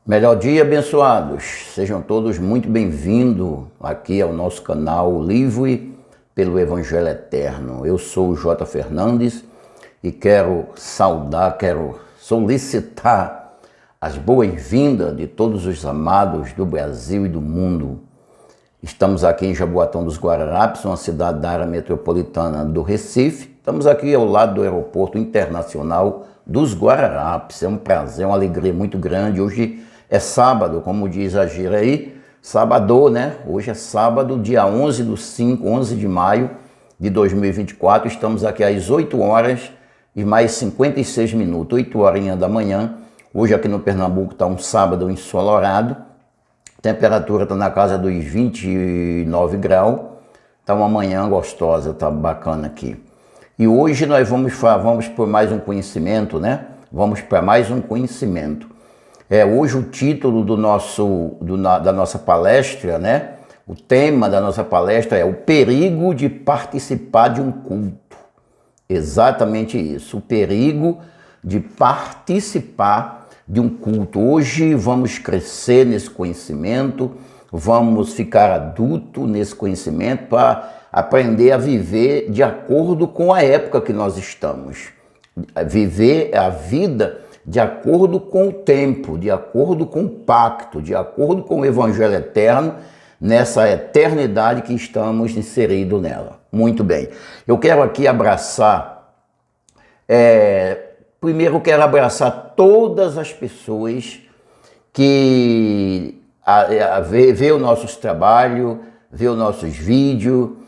Melhor dia, abençoados. Sejam todos muito bem-vindos aqui ao nosso canal Livre pelo Evangelho Eterno. Eu sou o J. Fernandes e quero solicitar as boas-vindas de todos os amados do Brasil e do mundo. Estamos aqui em Jaboatão dos Guararapes, uma cidade da área metropolitana do Recife. Estamos aqui ao lado do Aeroporto Internacional dos Guararapes. É um prazer, uma alegria muito grande. Hoje é sábado, como diz a gira aí, sábado, né? Hoje é sábado, dia 11 de maio de 2024. Estamos aqui às 8 horas e mais 56 minutos, 8 horinhas da manhã. Hoje aqui no Pernambuco está um sábado ensolarado. Temperatura está na casa dos 29 graus. Está uma manhã gostosa, está bacana aqui. E hoje nós vamos por mais um conhecimento, né? Vamos para mais um conhecimento. Hoje o título da nossa palestra, né? O tema da nossa palestra é o perigo de participar de um culto. Exatamente isso, o perigo de participar de um culto. Hoje vamos crescer nesse conhecimento, vamos ficar adulto nesse conhecimento para aprender a viver de acordo com a época que nós estamos. Viver a vida de acordo com o tempo, de acordo com o pacto, de acordo com o Evangelho Eterno, nessa eternidade que estamos inseridos nela. Muito bem. Eu quero aqui abraçar, primeiro eu quero abraçar todas as pessoas que vê os nossos trabalhos, vê os nossos vídeos.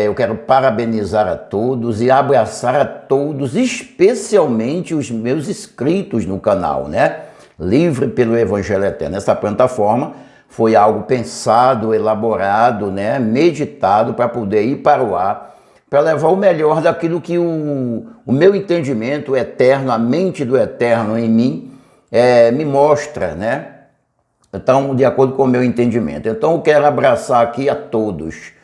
Eu quero parabenizar a todos e abraçar a todos, especialmente os meus inscritos no canal, né? Livre pelo Evangelho Eterno. Essa plataforma foi algo pensado, elaborado, né? Meditado para poder ir para o ar, para levar o melhor daquilo que o meu entendimento eterno, a mente do eterno em mim, me mostra, né? Então, de acordo com o meu entendimento. Então, eu quero abraçar aqui a todos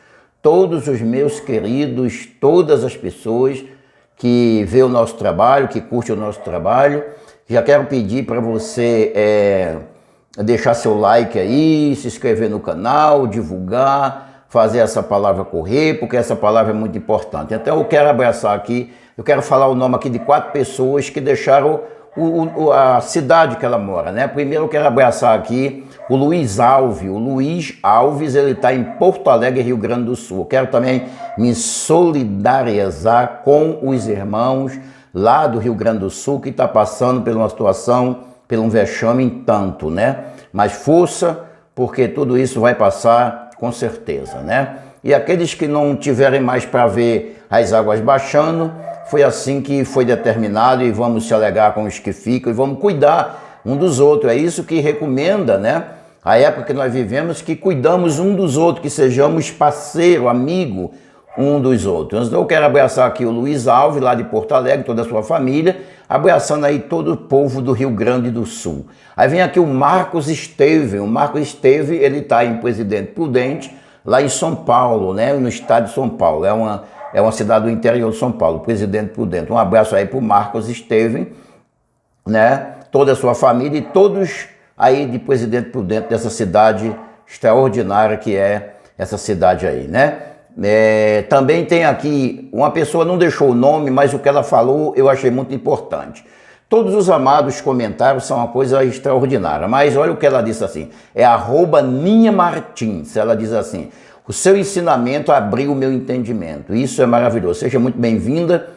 os meus queridos, todas as pessoas que vê o nosso trabalho, que curte o nosso trabalho. Já quero pedir para você deixar seu like aí, se inscrever no canal, divulgar, fazer essa palavra correr, porque essa palavra é muito importante. Então eu quero abraçar aqui, eu quero falar o nome aqui de 4 pessoas que deixaram a cidade que ela mora, né? Primeiro eu quero abraçar aqui o Luiz Alves. O Luiz Alves, ele está em Porto Alegre, Rio Grande do Sul. Eu quero também me solidarizar com os irmãos lá do Rio Grande do Sul que está passando por uma situação, por um vexame em tanto, né? Mas força, porque tudo isso vai passar com certeza, né? E aqueles que não tiverem mais para ver as águas baixando, foi assim que foi determinado e vamos se alegrar com os que ficam e vamos cuidar um dos outros. É isso que recomenda, né? A época que nós vivemos, que cuidamos um dos outros, que sejamos parceiro, amigo um dos outros. Então eu quero abraçar aqui o Luiz Alves, lá de Porto Alegre, toda a sua família, abraçando aí todo o povo do Rio Grande do Sul. Aí vem aqui o Marcos Esteves. O Marcos Esteves, ele está em Presidente Prudente, lá em São Paulo, né? No estado de São Paulo. É uma cidade do interior de São Paulo, Presidente Prudente. Um abraço aí para o Marcos Esteves, né? Toda a sua família e todos aí de Presidente Prudente, dessa cidade extraordinária que é essa cidade aí, né? Também tem aqui, uma pessoa não deixou o nome, mas o que ela falou eu achei muito importante. Todos os amados comentários são uma coisa extraordinária, mas olha o que ela disse assim, é @NinhaMartins, ela diz assim: o seu ensinamento abriu o meu entendimento. Isso é maravilhoso. Seja muito bem-vinda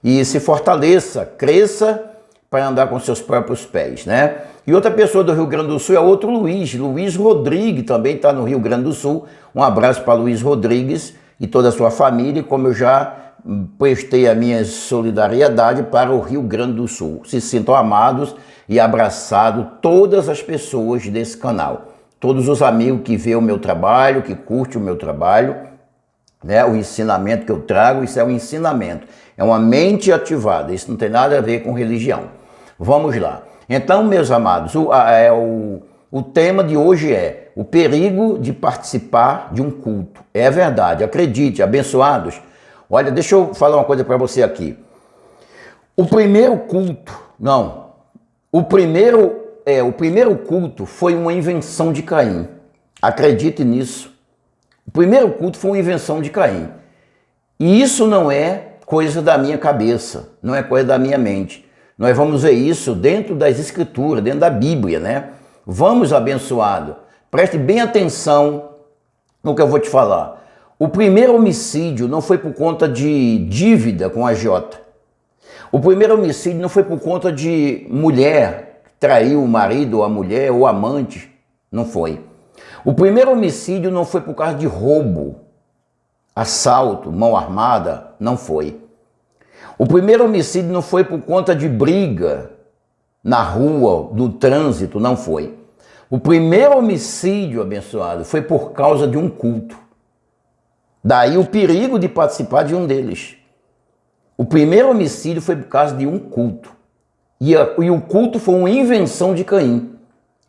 e se fortaleça, cresça para andar com seus próprios pés, né? E outra pessoa do Rio Grande do Sul é outro Luiz Rodrigues, também está no Rio Grande do Sul. Um abraço para Luiz Rodrigues e toda a sua família, como eu já prestei a minha solidariedade para o Rio Grande do Sul. Se sintam amados e abraçados todas as pessoas desse canal. Todos os amigos que vê o meu trabalho, que curte o meu trabalho, né? O ensinamento que eu trago, isso é um ensinamento. É uma mente ativada, isso não tem nada a ver com religião. Vamos lá. Então, meus amados, o tema de hoje é o perigo de participar de um culto. É verdade, acredite, abençoados. Olha, deixa eu falar uma coisa para você aqui. O primeiro culto, não, o primeiro o primeiro culto foi uma invenção de Caim. Acredite nisso. O primeiro culto foi uma invenção de Caim. E isso não é coisa da minha cabeça, não é coisa da minha mente. Nós vamos ver isso dentro das Escrituras, dentro da Bíblia, né? Vamos, abençoado, preste bem atenção no que eu vou te falar. O primeiro homicídio não foi por conta de dívida com a agiota. O primeiro homicídio não foi por conta de mulher que traiu o marido ou a mulher ou amante. Não foi. O primeiro homicídio não foi por causa de roubo, assalto, mão armada. Não foi. O primeiro homicídio não foi por conta de briga na rua, no trânsito. Não foi. O primeiro homicídio, abençoado, foi por causa de um culto. Daí o perigo de participar de um deles. O primeiro homicídio foi por causa de um culto. E o culto foi uma invenção de Caim.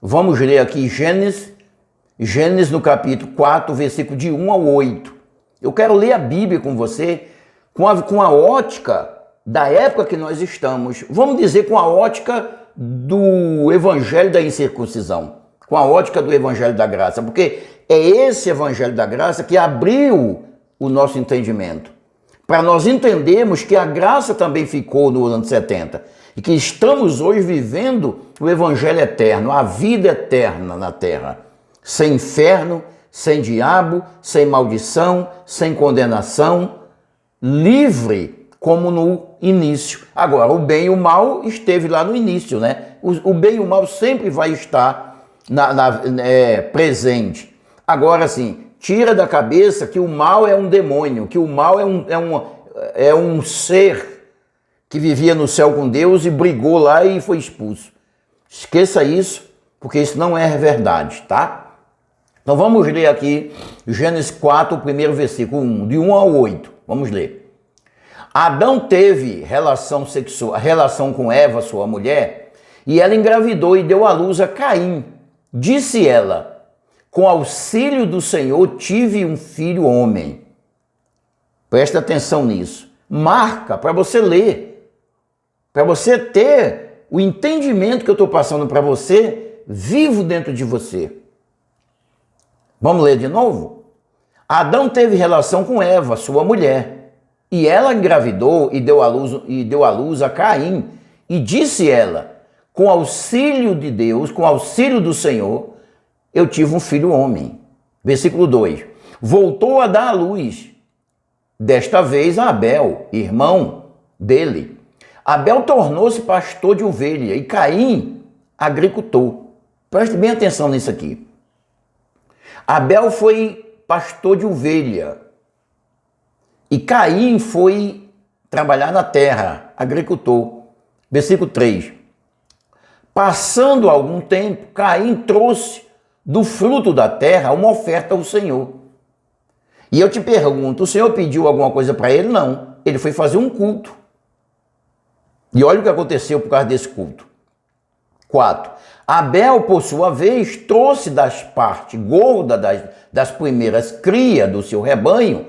Vamos ler aqui Gênesis no capítulo 4, versículo de 1 ao 8. Eu quero ler a Bíblia com você com a ótica da época que nós estamos. Vamos dizer com a ótica do evangelho da incircuncisão. Com a ótica do evangelho da graça. Porque é esse evangelho da graça que abriu o nosso entendimento. Para nós entendermos que a graça também ficou no ano 70 e que estamos hoje vivendo o evangelho eterno, a vida eterna na terra, sem inferno, sem diabo, sem maldição, sem condenação, livre como no início. Agora, o bem e o mal esteve lá no início, né? O bem e o mal sempre vai estar presente. Agora, assim, tira da cabeça que o mal é um demônio, que o mal é um ser que vivia no céu com Deus e brigou lá e foi expulso. Esqueça isso, porque isso não é verdade, tá? Então vamos ler aqui Gênesis 4, o primeiro versículo 1, de 1 ao 8. Vamos ler. Adão teve relação com Eva, sua mulher, e ela engravidou e deu à luz a Caim. Disse ela: com auxílio do Senhor tive um filho homem. Presta atenção nisso. Marca para você ler. Para você ter o entendimento que eu estou passando para você, vivo dentro de você. Vamos ler de novo? Adão teve relação com Eva, sua mulher, e ela engravidou e deu à luz a Caim. E disse ela: com auxílio de Deus, com auxílio do Senhor, eu tive um filho homem. Versículo 2. Voltou a dar à luz, desta vez a Abel, irmão dele. Abel tornou-se pastor de ovelha e Caim, agricultor. Preste bem atenção nisso aqui. Abel foi pastor de ovelha e Caim foi trabalhar na terra, agricultor. Versículo 3. Passando algum tempo, Caim trouxe do fruto da terra uma oferta ao Senhor. E eu te pergunto, o Senhor pediu alguma coisa para ele? Não. Ele foi fazer um culto. E olha o que aconteceu por causa desse culto. 4. Abel, por sua vez, trouxe das partes gordas das primeiras crias do seu rebanho.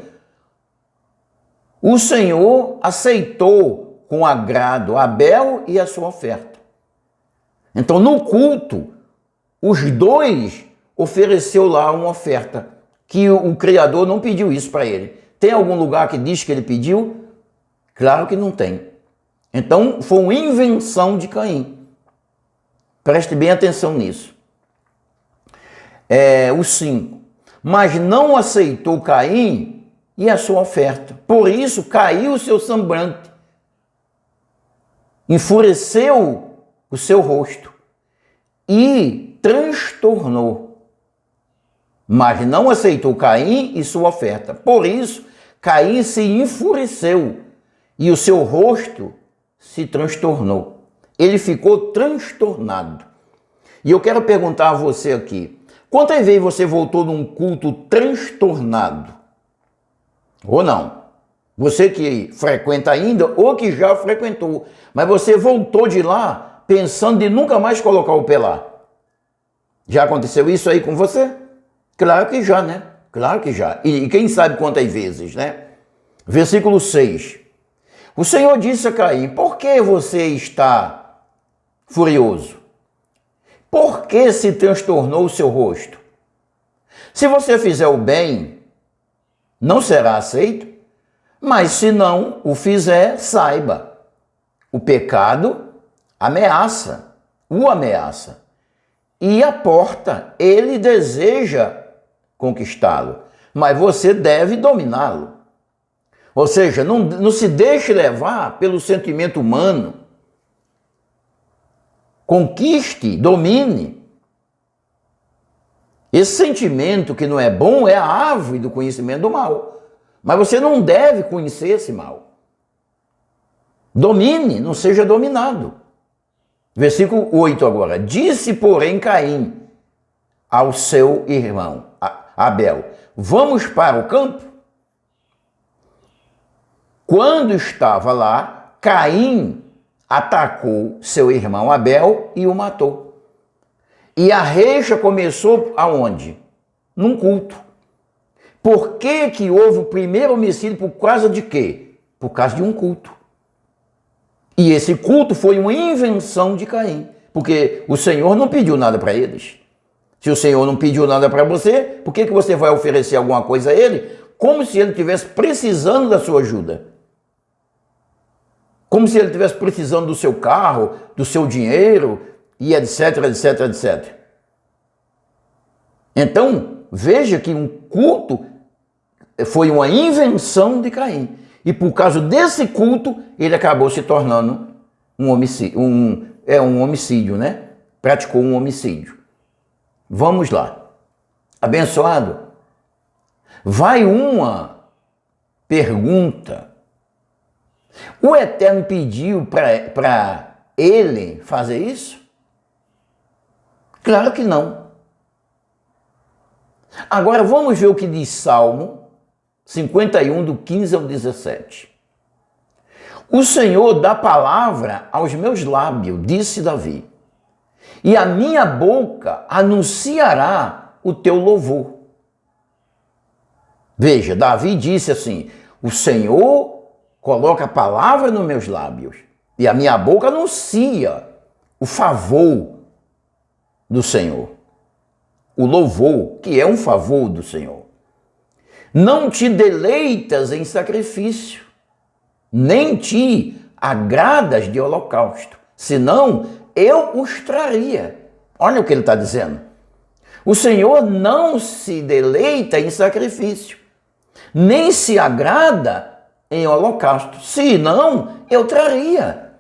O Senhor aceitou com agrado Abel e a sua oferta. Então, no culto, os dois ofereceu lá uma oferta, que o Criador não pediu isso para ele. Tem algum lugar que diz que ele pediu? Claro que não tem. Então, foi uma invenção de Caim. Preste bem atenção nisso. O 5. Mas não aceitou Caim e a sua oferta. Por isso, caiu o seu semblante. Enfureceu o seu rosto e transtornou. Mas não aceitou Caim e sua oferta. Por isso, Caim se enfureceu e o seu rosto se transtornou. Ele ficou transtornado. E eu quero perguntar a você aqui, quantas vezes você voltou num culto transtornado? Ou não? Você que frequenta ainda ou que já frequentou, mas você voltou de lá pensando de nunca mais colocar o pé lá. Já aconteceu isso aí com você? Claro que já, né? Claro que já. E quem sabe quantas vezes, né? Versículo 6. O Senhor disse a Caim: por que você está furioso? Por que se transtornou o seu rosto? Se você fizer o bem, não será aceito, mas se não o fizer, saiba, o pecado ameaça, o ameaça. E a porta, ele deseja conquistá-lo, mas você deve dominá-lo. Ou seja, não se deixe levar pelo sentimento humano. Conquiste, domine. Esse sentimento que não é bom é a árvore do conhecimento do mal. Mas você não deve conhecer esse mal. Domine, não seja dominado. Versículo 8 agora. Disse, porém, Caim ao seu irmão Abel: vamos para o campo? Quando estava lá, Caim atacou seu irmão Abel e o matou. E a rixa começou aonde? Num culto. Por que houve o primeiro homicídio? Por causa de quê? Por causa de um culto. E esse culto foi uma invenção de Caim, porque o Senhor não pediu nada para eles. Se o Senhor não pediu nada para você, por que você vai oferecer alguma coisa a ele, como se ele estivesse precisando da sua ajuda? Como se ele estivesse precisando do seu carro, do seu dinheiro, e etc, etc, etc. Então, veja que um culto foi uma invenção de Caim. E por causa desse culto, ele acabou se tornando um homicídio, né? Praticou um homicídio. Vamos lá. Abençoado, vai uma pergunta. O Eterno pediu para ele fazer isso? Claro que não. Agora vamos ver o que diz Salmo 51, do 15 ao 17. O Senhor dá palavra aos meus lábios, disse Davi, e a minha boca anunciará o teu louvor. Veja, Davi disse assim: o Senhor coloca a palavra nos meus lábios, e a minha boca anuncia o favor do Senhor. O louvor, que é um favor do Senhor. Não te deleitas em sacrifício, nem te agradas de holocausto, senão eu os traria. Olha o que ele está dizendo. O Senhor não se deleita em sacrifício, nem se agrada em holocausto, senão eu traria.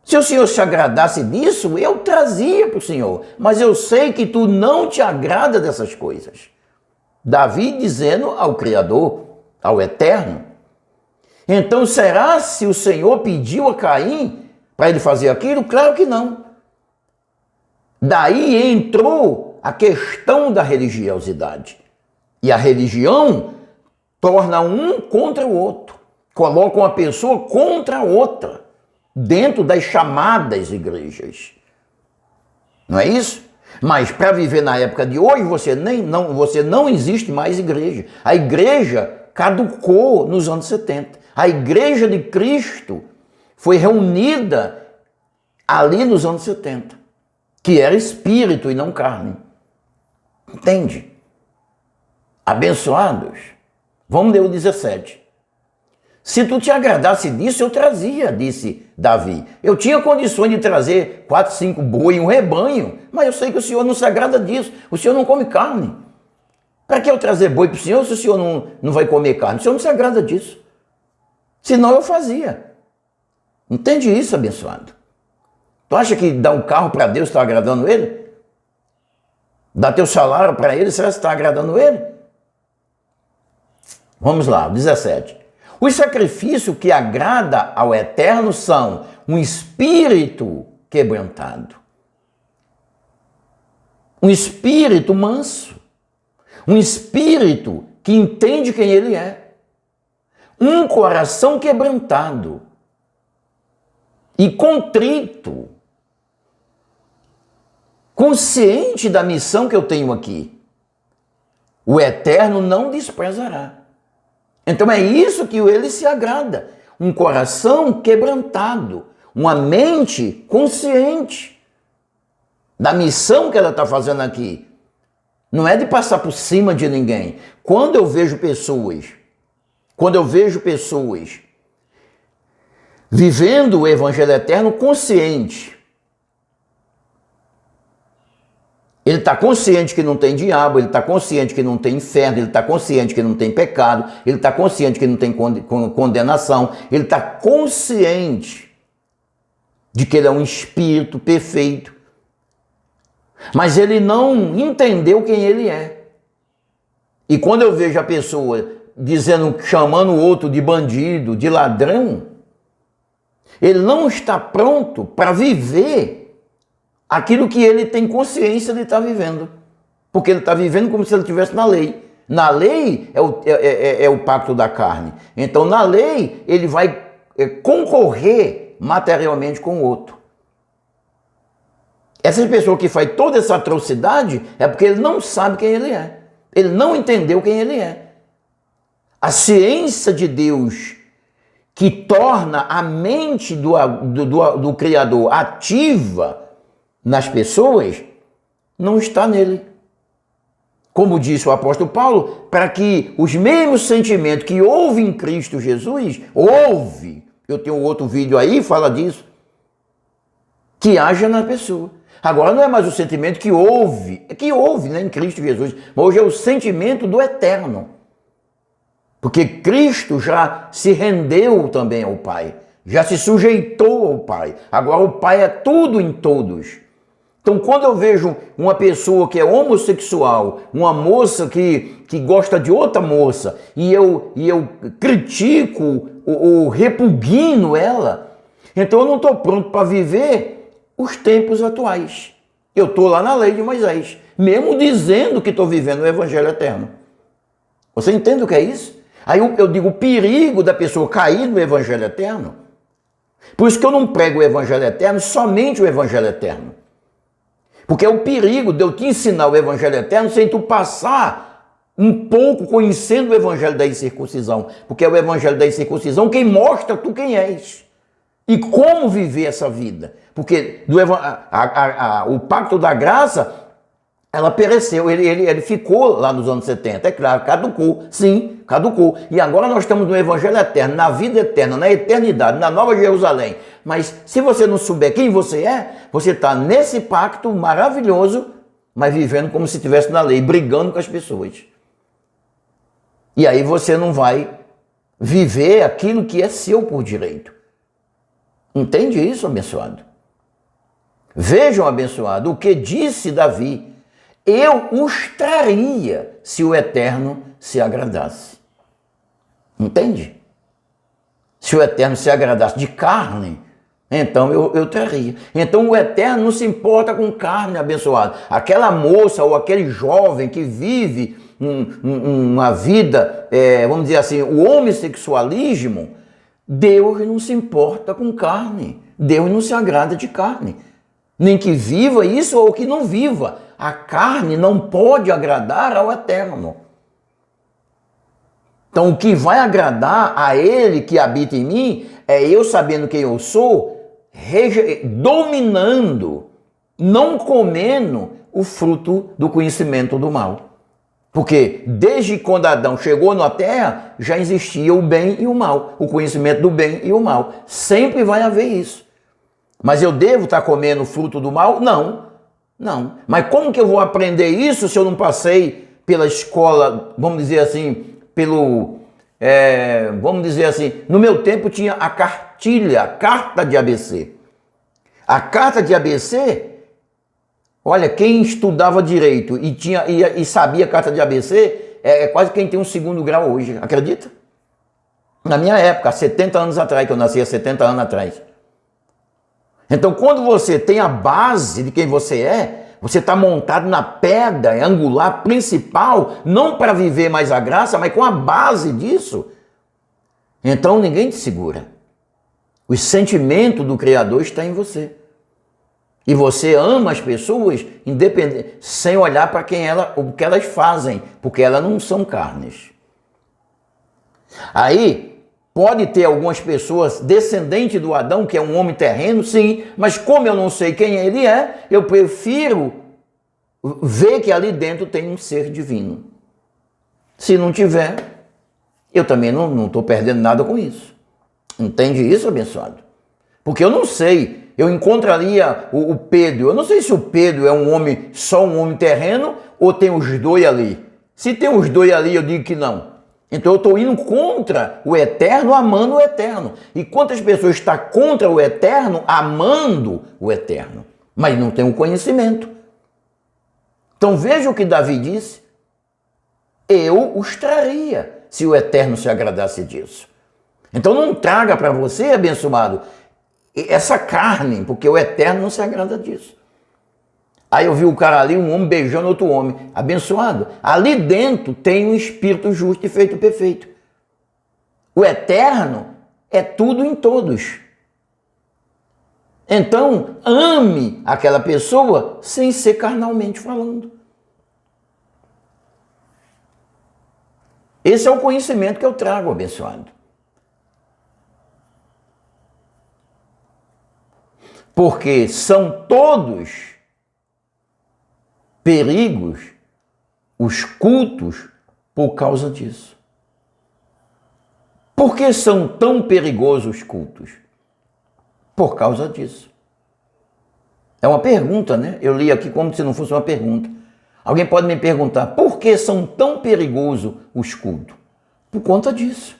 Se o Senhor se agradasse disso, eu trazia para o Senhor, mas eu sei que tu não te agrada dessas coisas. Davi dizendo ao Criador, ao Eterno. Então, será se o Senhor pediu a Caim para ele fazer aquilo? Claro que não. Daí entrou a questão da religiosidade. E a religião torna um contra o outro. Coloca uma pessoa contra a outra, dentro das chamadas igrejas. Não é isso? Mas para viver na época de hoje, você não existe mais igreja. A igreja caducou nos anos 70. A igreja de Cristo foi reunida ali nos anos 70, que era espírito e não carne. Entende? Abençoados. Vamos ler o 17. Se tu te agradasse disso, eu trazia, disse Davi. Eu tinha condições de trazer 4, 5 boi, um rebanho, mas eu sei que o Senhor não se agrada disso. O Senhor não come carne. Para que eu trazer boi para o Senhor se o Senhor não vai comer carne? O Senhor não se agrada disso. Senão eu fazia. Entende isso, abençoado? Tu acha que dar um carro para Deus está agradando Ele? Dar teu salário para Ele, será que está agradando Ele? Vamos lá, 17. Os sacrifícios que agrada ao Eterno são um espírito quebrantado, um espírito manso, um espírito que entende quem ele é, um coração quebrantado e contrito, consciente da missão que eu tenho aqui. O Eterno não desprezará. Então é isso que ele se agrada, um coração quebrantado, uma mente consciente. da missão que ela está fazendo aqui. Não é de passar por cima de ninguém. Quando eu vejo pessoas vivendo o Evangelho Eterno consciente, ele está consciente que não tem diabo, ele está consciente que não tem inferno, ele está consciente que não tem pecado, ele está consciente que não tem condenação, ele está consciente de que ele é um espírito perfeito, mas ele não entendeu quem ele é. E quando eu vejo a pessoa chamando o outro de bandido, de ladrão, ele não está pronto para viver aquilo que ele tem consciência de estar vivendo. Porque ele está vivendo como se ele estivesse na lei. Na lei é o pacto da carne. Então, na lei, ele vai concorrer materialmente com o outro. Essa pessoa que faz toda essa atrocidade é porque ele não sabe quem ele é. Ele não entendeu quem ele é. A ciência de Deus que torna a mente do Criador ativa nas pessoas, não está nele. Como disse o apóstolo Paulo, para que os mesmos sentimentos que houve em Cristo Jesus, eu tenho outro vídeo aí, fala disso, que haja na pessoa. Agora não é mais o sentimento que houve, né, em Cristo Jesus, mas hoje é o sentimento do eterno. Porque Cristo já se rendeu também ao Pai, já se sujeitou ao Pai. Agora o Pai é tudo em todos. Então, quando eu vejo uma pessoa que é homossexual, uma moça que gosta de outra moça, e eu critico ou repugno ela, então eu não estou pronto para viver os tempos atuais. Eu estou lá na lei de Moisés, mesmo dizendo que estou vivendo o Evangelho Eterno. Você entende o que é isso? Aí eu digo o perigo da pessoa cair no Evangelho Eterno. Por isso que eu não prego o Evangelho Eterno, somente o Evangelho Eterno. Porque é o perigo de eu te ensinar o Evangelho Eterno sem tu passar um pouco conhecendo o Evangelho da incircuncisão. Porque é o Evangelho da incircuncisão quem mostra tu quem és. E como viver essa vida. Porque o pacto da graça, ela pereceu, ele ficou lá nos anos 70, é claro, caducou, sim, caducou. E agora nós estamos no Evangelho Eterno, na vida eterna, na eternidade, na Nova Jerusalém. Mas se você não souber quem você é, você está nesse pacto maravilhoso, mas vivendo como se estivesse na lei, brigando com as pessoas. E aí você não vai viver aquilo que é seu por direito. Entende isso, abençoado? Vejam, abençoado, o que disse Davi. Eu os traria se o Eterno se agradasse. Entende? Se o Eterno se agradasse de carne, então eu traria. Então o Eterno não se importa com carne, abençoado. Aquela moça ou aquele jovem que vive uma vida, vamos dizer assim, o homossexualismo, Deus não se importa com carne. Deus não se agrada de carne. Nem que viva isso ou que não viva. A carne não pode agradar ao Eterno. Então, o que vai agradar a Ele que habita em mim é eu sabendo quem eu sou, dominando, não comendo o fruto do conhecimento do mal. Porque desde quando Adão chegou na terra, já existia o bem e o mal, o conhecimento do bem e o mal. Sempre vai haver isso. Mas eu devo estar comendo o fruto do mal? Não. Mas como que eu vou aprender isso se eu não passei pela escola, vamos dizer assim, vamos dizer assim, no meu tempo tinha a cartilha, a carta de ABC. A carta de ABC, olha, quem estudava direito e sabia a carta de ABC, é quase quem tem um segundo grau hoje, acredita? Na minha época, há 70 anos atrás, que eu nasci há 70 anos atrás. Então, quando você tem a base de quem você é, você está montado na pedra angular principal, não para viver mais a graça, mas com a base disso. Então, ninguém te segura. O sentimento do Criador está em você. E você ama as pessoas independente, sem olhar para o que elas fazem, porque elas não são carnes. Aí, Pode ter algumas pessoas descendentes do Adão, que é um homem terreno, sim, mas como eu não sei quem ele é, eu prefiro ver que ali dentro tem um ser divino. Se não tiver, eu também não estou perdendo nada com isso. Entende isso, abençoado? Porque eu não sei, eu encontraria o Pedro, eu não sei se o Pedro é um homem, só um homem terreno, ou tem os dois ali. Se tem os dois ali, eu digo que não. Então eu estou indo contra o eterno, amando o eterno. E quantas pessoas estão contra o eterno, amando o eterno, mas não tem o conhecimento. Então veja o que Davi disse. Eu os traria, se o eterno se agradasse disso. Então não traga para você, abençoado, essa carne, porque o eterno não se agrada disso. Aí eu vi o cara ali, um homem beijando outro homem. Abençoado. Ali dentro tem um espírito justo e feito perfeito. O eterno é tudo em todos. Então, ame aquela pessoa sem ser carnalmente falando. Esse é o conhecimento que eu trago, abençoado. Porque são todos perigos os cultos por causa disso. Por que são tão perigosos os cultos? Por causa disso. É uma pergunta, né? Eu li aqui como se não fosse uma pergunta. Alguém pode me perguntar, por que são tão perigosos os cultos? Por conta disso.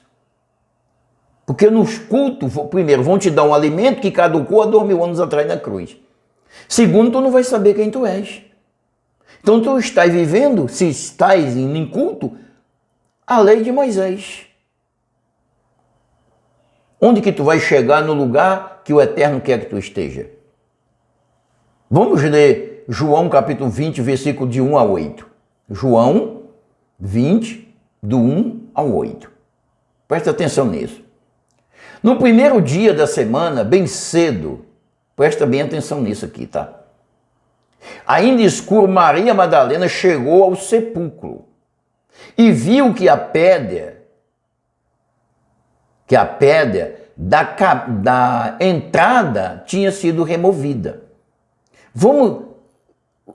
Porque nos cultos, primeiro, vão te dar um alimento que caducou há 2000 anos atrás na cruz. Segundo, tu não vai saber quem tu és. Então tu estás vivendo, se estás em culto, a lei de Moisés. Onde que tu vai chegar no lugar que o Eterno quer que tu esteja? Vamos ler João capítulo 20, versículo de 1 a 8. João 20, do 1 ao 8. Presta atenção nisso. No primeiro dia da semana, bem cedo, presta bem atenção nisso aqui, tá? Ainda escuro, Maria Madalena chegou ao sepulcro e viu que a pedra da entrada tinha sido removida. Vamos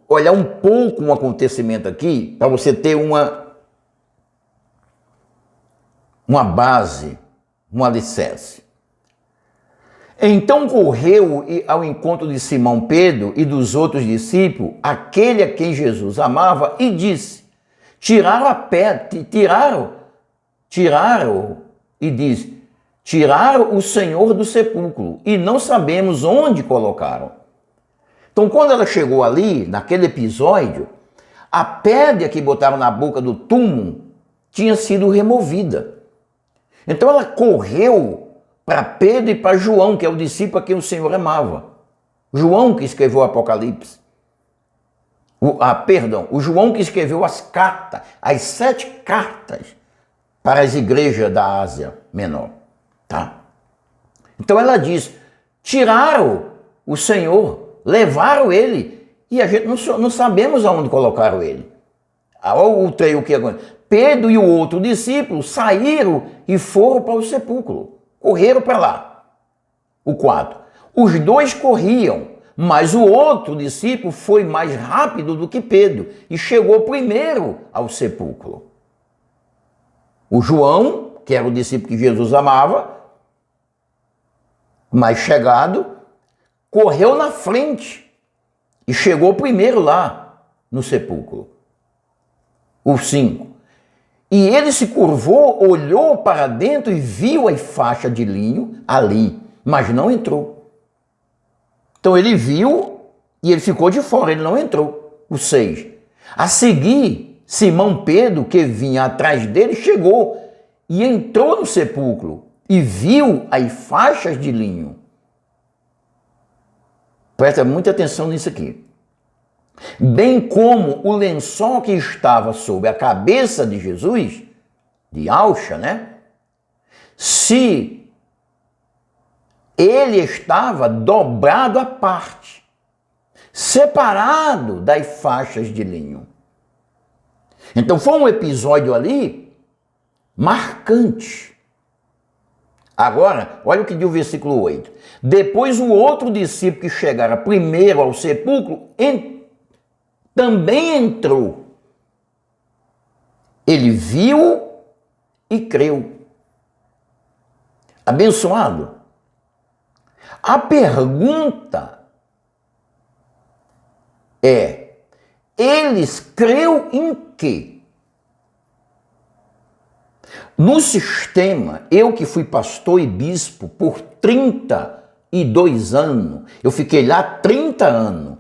olhar um pouco um acontecimento aqui, para você ter uma base, um alicerce. Então correu ao encontro de Simão Pedro e dos outros discípulos, aquele a quem Jesus amava, e disse, tiraram a pedra, tiraram o Senhor do sepulcro, e não sabemos onde colocaram. Então quando ela chegou ali, naquele episódio, a pedra que botaram na boca do túmulo tinha sido removida. Então ela correu para Pedro e para João, que é o discípulo a quem o Senhor amava. João que escreveu o Apocalipse. O João que escreveu as cartas, as 7 cartas para as igrejas da Ásia Menor. Tá? Então ela diz, tiraram o Senhor, levaram ele, e a gente não sabemos aonde colocaram ele. Olha o que aconteceu. Pedro e o outro discípulo saíram e foram para o sepulcro. Correram para lá. O 4. Os dois corriam, mas o outro discípulo foi mais rápido do que Pedro e chegou primeiro ao sepulcro. O João, que era o discípulo que Jesus amava, mais chegado, correu na frente e chegou primeiro lá no sepulcro. O 5. E ele se curvou, olhou para dentro e viu a faixa de linho ali, mas não entrou. Então ele viu e ele ficou de fora, ele não entrou. O 6. A seguir, Simão Pedro, que vinha atrás dele, chegou e entrou no sepulcro e viu as faixas de linho. Presta muita atenção nisso aqui. Bem como o lençol que estava sobre a cabeça de Jesus, de alça, né? Se ele estava dobrado à parte, separado das faixas de linho. Então foi um episódio ali marcante. Agora, olha o que diz o versículo 8. Depois o outro discípulo que chegara primeiro ao sepulcro também entrou. Ele viu e creu. Abençoado. A pergunta é: eles creu em quê? No sistema, eu que fui pastor e bispo por 32 anos, eu fiquei lá 30 anos,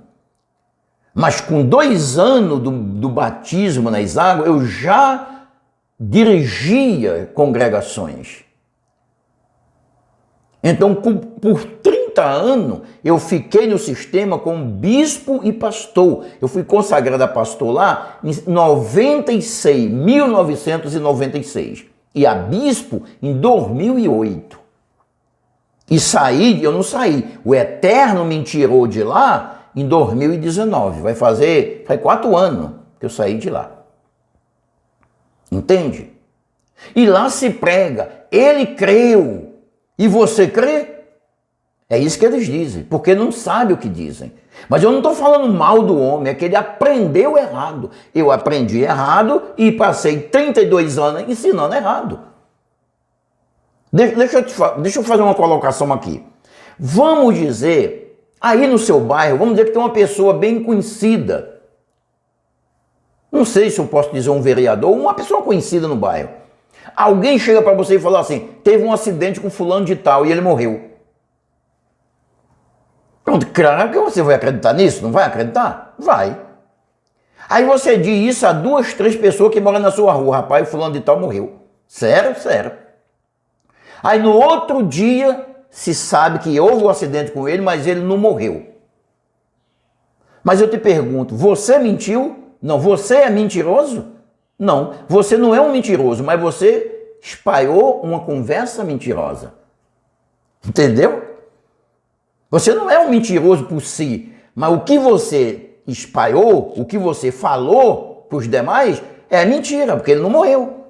mas com 2 anos do batismo nas águas, eu já dirigia congregações. Então, por 30 anos, eu fiquei no sistema como bispo e pastor. Eu fui consagrado a pastor lá em 1996. E a bispo em 2008. E eu não saí. O Eterno me tirou de lá em 2019. Faz 4 anos que eu saí de lá. Entende? E lá se prega, ele creu. E você crê? É isso que eles dizem, porque não sabe o que dizem. Mas eu não estou falando mal do homem, é que ele aprendeu errado. Eu aprendi errado e passei 32 anos ensinando errado. Deixa eu fazer uma colocação aqui. Vamos dizer, aí no seu bairro, vamos dizer que tem uma pessoa bem conhecida. Não sei se eu posso dizer um vereador, uma pessoa conhecida no bairro. Alguém chega para você e fala assim, teve um acidente com fulano de tal e ele morreu. Pronto, claro que você vai acreditar nisso, não vai acreditar? Vai. Aí você diz isso a 2, 3 pessoas que moram na sua rua, rapaz, o fulano de tal morreu. Sério? Sério. Aí no outro dia se sabe que houve um acidente com ele, mas ele não morreu. Mas eu te pergunto, você mentiu? Não, você é mentiroso? Não, você não é um mentiroso, mas você espalhou uma conversa mentirosa. Entendeu? Você não é um mentiroso por si, mas o que você espalhou, o que você falou para os demais é mentira, porque ele não morreu.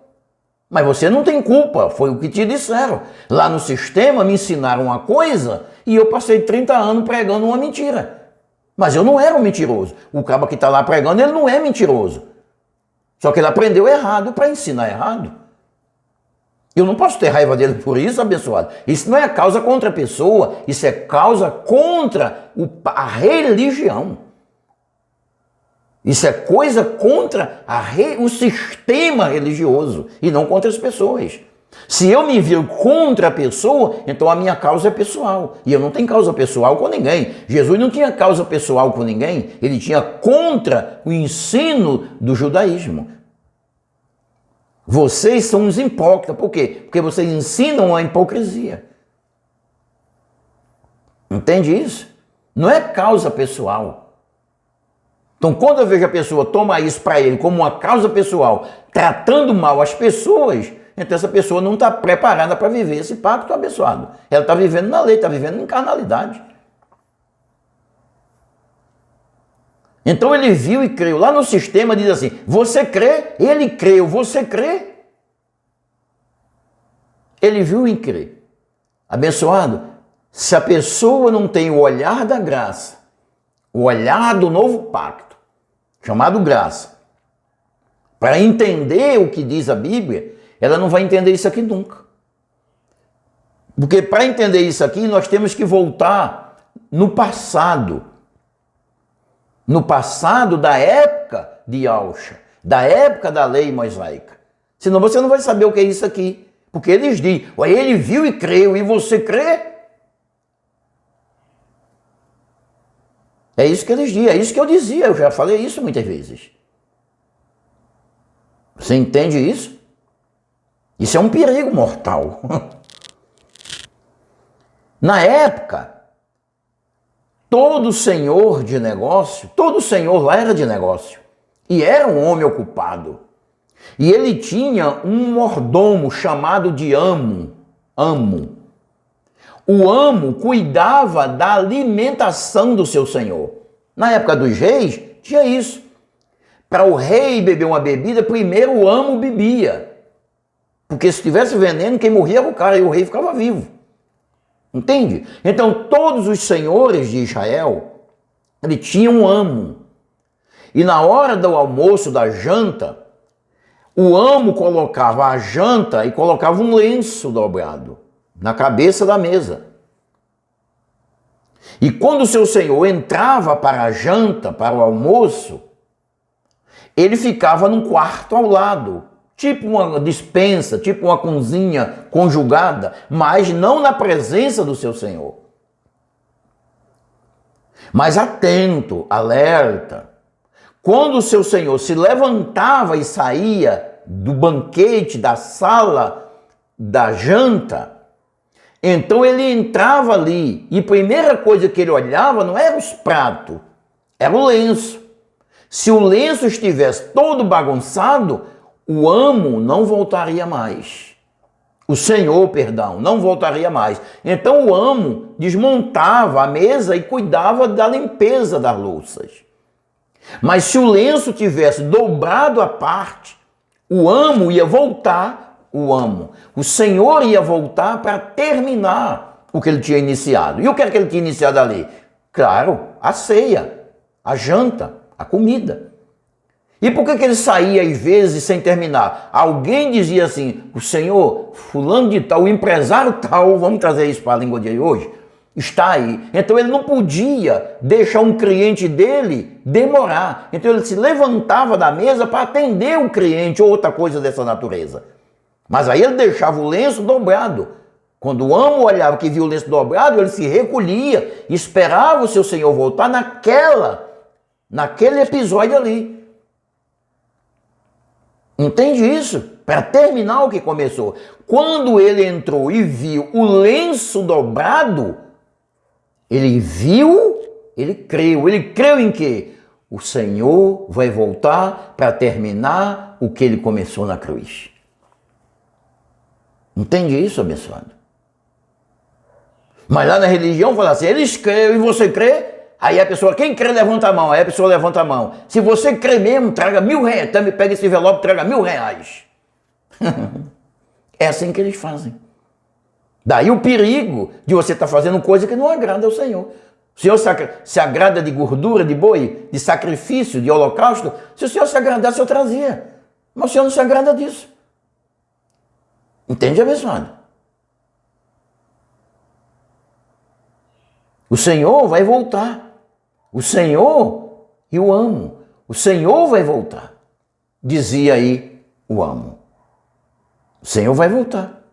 Mas você não tem culpa, foi o que te disseram. Lá no sistema me ensinaram uma coisa e eu passei 30 anos pregando uma mentira. Mas eu não era um mentiroso. O cara que está lá pregando, ele não é mentiroso. Só que ele aprendeu errado para ensinar errado. Eu não posso ter raiva dele por isso, abençoado. Isso não é causa contra a pessoa, isso é causa contra a religião. Isso é coisa contra o sistema religioso e não contra as pessoas. Se eu me vir contra a pessoa, então a minha causa é pessoal. E eu não tenho causa pessoal com ninguém. Jesus não tinha causa pessoal com ninguém, ele tinha contra o ensino do judaísmo. Vocês são uns hipócritas. Por quê? Porque vocês ensinam a hipocrisia. Entende isso? Não é causa pessoal. Então, quando eu vejo a pessoa tomar isso para ele como uma causa pessoal, tratando mal as pessoas, então essa pessoa não está preparada para viver esse pacto abençoado. Ela está vivendo na lei, está vivendo em carnalidade. Então ele viu e creu. Lá no sistema diz assim, você crê? Ele creu, você crê? Ele viu e crê. Abençoado, se a pessoa não tem o olhar da graça, o olhar do novo pacto, chamado graça, para entender o que diz a Bíblia, ela não vai entender isso aqui nunca. Porque para entender isso aqui, nós temos que voltar no passado. No passado da época de Yahshua, da época da lei mosaica. Senão você não vai saber o que é isso aqui. Porque eles dizem, ele viu e creu, e você crê? É isso que eles dizem, é isso que eu dizia, eu já falei isso muitas vezes. Você entende isso? Isso é um perigo mortal. Na época, todo senhor de negócio, todo senhor lá era de negócio. E era um homem ocupado. E ele tinha um mordomo chamado de amo. O amo cuidava da alimentação do seu senhor. Na época dos reis, tinha isso. Para o rei beber uma bebida, primeiro o amo bebia. Porque se tivesse veneno, quem morria era o cara e o rei ficava vivo. Entende? Então todos os senhores de Israel, ele tinha um amo. E na hora do almoço, da janta, o amo colocava a janta e colocava um lenço dobrado na cabeça da mesa. E quando o seu senhor entrava para a janta, para o almoço, ele ficava num quarto ao lado, tipo uma despensa, tipo uma cozinha conjugada, mas não na presença do seu senhor. Mas atento, alerta. Quando o seu senhor se levantava e saía do banquete, da sala, da janta, então ele entrava ali e a primeira coisa que ele olhava não era os pratos, era o lenço. Se o lenço estivesse todo bagunçado, o amo não voltaria mais. O senhor, perdão, não voltaria mais. Então o amo desmontava a mesa e cuidava da limpeza das louças. Mas se o lenço tivesse dobrado à parte, o amo ia voltar, o senhor ia voltar para terminar o que ele tinha iniciado. E o que era que ele tinha iniciado ali? Claro, a ceia, a janta, a comida. E por que ele saía às vezes sem terminar? Alguém dizia assim, o senhor, fulano de tal, o empresário tal, vamos trazer isso para a língua de hoje, está aí. Então ele não podia deixar um cliente dele demorar. Então ele se levantava da mesa para atender o cliente ou outra coisa dessa natureza. Mas aí ele deixava o lenço dobrado. Quando o amo olhava que viu o lenço dobrado, ele se recolhia e esperava o seu senhor voltar naquele episódio ali. Entende isso? Para terminar o que começou. Quando ele entrou e viu o lenço dobrado, ele viu, ele creu. Ele creu em quê? O Senhor vai voltar para terminar o que ele começou na cruz. Entende isso, abençoado? Mas lá na religião fala assim, eles creem e você crê? Aí a pessoa, quem crê, levanta a mão. Aí a pessoa levanta a mão. Se você crê mesmo, traga R$1.000. Também pega esse envelope, traga R$1.000. É assim que eles fazem. Daí o perigo de você estar fazendo coisa que não agrada ao Senhor. O Senhor se agrada de gordura, de boi, de sacrifício, de holocausto. Se o Senhor se agradasse, eu trazia. Mas o Senhor não se agrada disso. Entende, abençoado? O Senhor vai voltar. O Senhor, eu amo. O Senhor vai voltar. Dizia aí o amo. O Senhor vai voltar.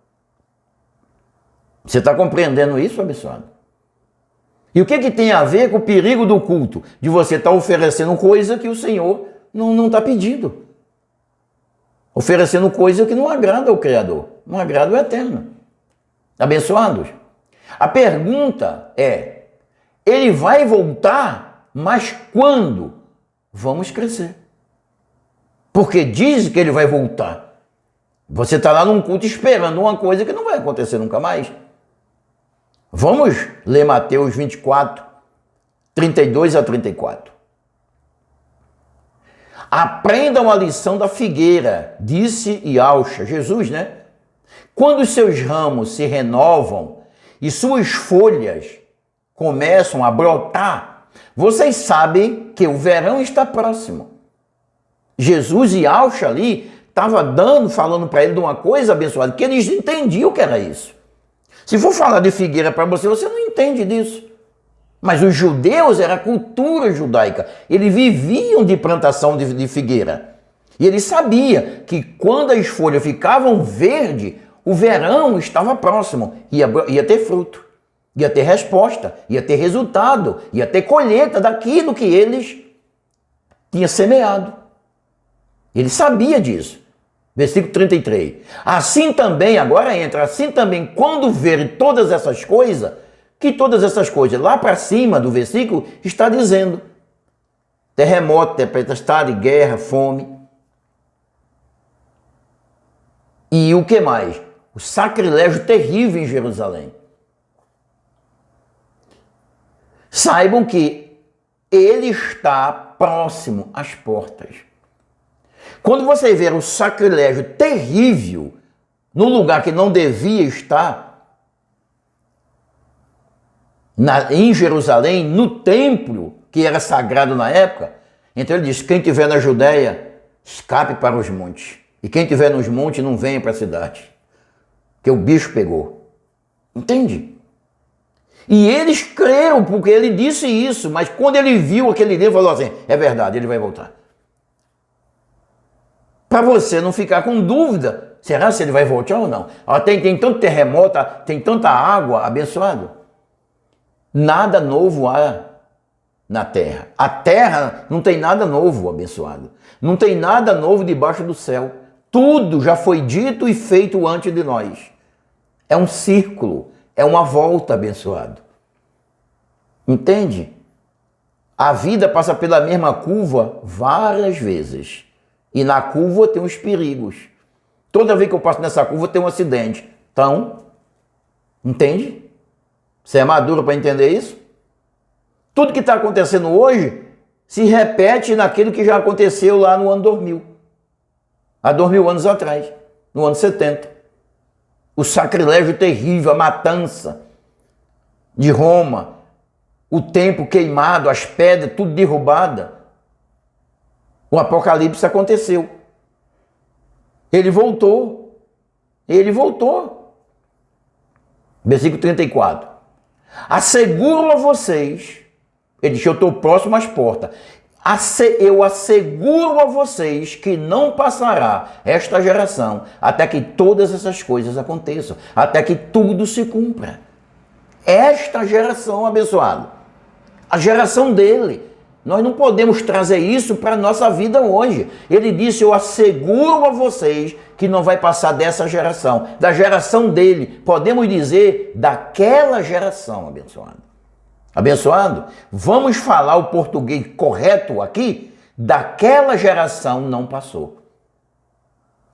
Você está compreendendo isso, abençoado? E o que tem a ver com o perigo do culto? De você estar oferecendo coisa que o Senhor não está pedindo. Oferecendo coisa que não agrada ao Criador. Não agrada ao Eterno. Abençoados? A pergunta é, ele vai voltar, mas quando? Vamos crescer. Porque diz que ele vai voltar. Você está lá num culto esperando uma coisa que não vai acontecer nunca mais. Vamos ler Mateus 24, 32 a 34. Aprendam a lição da figueira, disse Yahshua, Jesus, né? Quando os seus ramos se renovam e suas folhas começam a brotar, vocês sabem que o verão está próximo. Jesus e Yahshua ali estava falando para ele de uma coisa abençoada, que eles entendiam o que era isso. Se for falar de figueira para você, você não entende disso. Mas os judeus, era a cultura judaica. Eles viviam de plantação de figueira. E eles sabiam que quando as folhas ficavam verdes, o verão estava próximo. Ia ter fruto, ia ter resposta, ia ter resultado, ia ter colheita daquilo que eles tinham semeado. Ele sabia disso. Versículo 33. Assim também, agora entra, assim também, quando verem todas essas coisas, que todas essas coisas, lá para cima do versículo, está dizendo terremoto, tempestade, guerra, fome. E o que mais? O sacrilégio terrível em Jerusalém. Saibam que ele está próximo às portas. Quando você ver o sacrilégio terrível no lugar que não devia estar, em Jerusalém, no templo, que era sagrado na época. Então ele diz, quem estiver na Judéia, escape para os montes. E quem estiver nos montes, não venha para a cidade. Que o bicho pegou. Entende? E eles creram, porque ele disse isso, mas quando ele viu aquele livro, falou assim, é verdade, ele vai voltar. Para você não ficar com dúvida, será se ele vai voltar ou não? Tem tanto terremoto, tem tanta água, abençoado. Nada novo há na terra. A terra não tem nada novo, abençoado. Não tem nada novo debaixo do céu. Tudo já foi dito e feito antes de nós. É um círculo, é uma volta, abençoado. Entende? A vida passa pela mesma curva várias vezes. E na curva tem os perigos. Toda vez que eu passo nessa curva tem um acidente. Então, entende? Você é maduro para entender isso? Tudo que está acontecendo hoje se repete naquilo que já aconteceu lá no ano 2000. Há 2000 anos atrás, no ano 70. O sacrilégio terrível, a matança de Roma, o templo queimado, as pedras, tudo derrubada. O apocalipse aconteceu. Ele voltou. Ele voltou. Versículo 34. Asseguro a vocês, ele disse, eu estou próximo às portas. Eu asseguro a vocês que não passará esta geração até que todas essas coisas aconteçam, até que tudo se cumpra. Esta geração, abençoada, a geração dele. Nós não podemos trazer isso para a nossa vida hoje. Ele disse, eu asseguro a vocês que não vai passar dessa geração, da geração dele. Podemos dizer daquela geração, abençoado. Abençoado? Vamos falar o português correto aqui? Daquela geração não passou.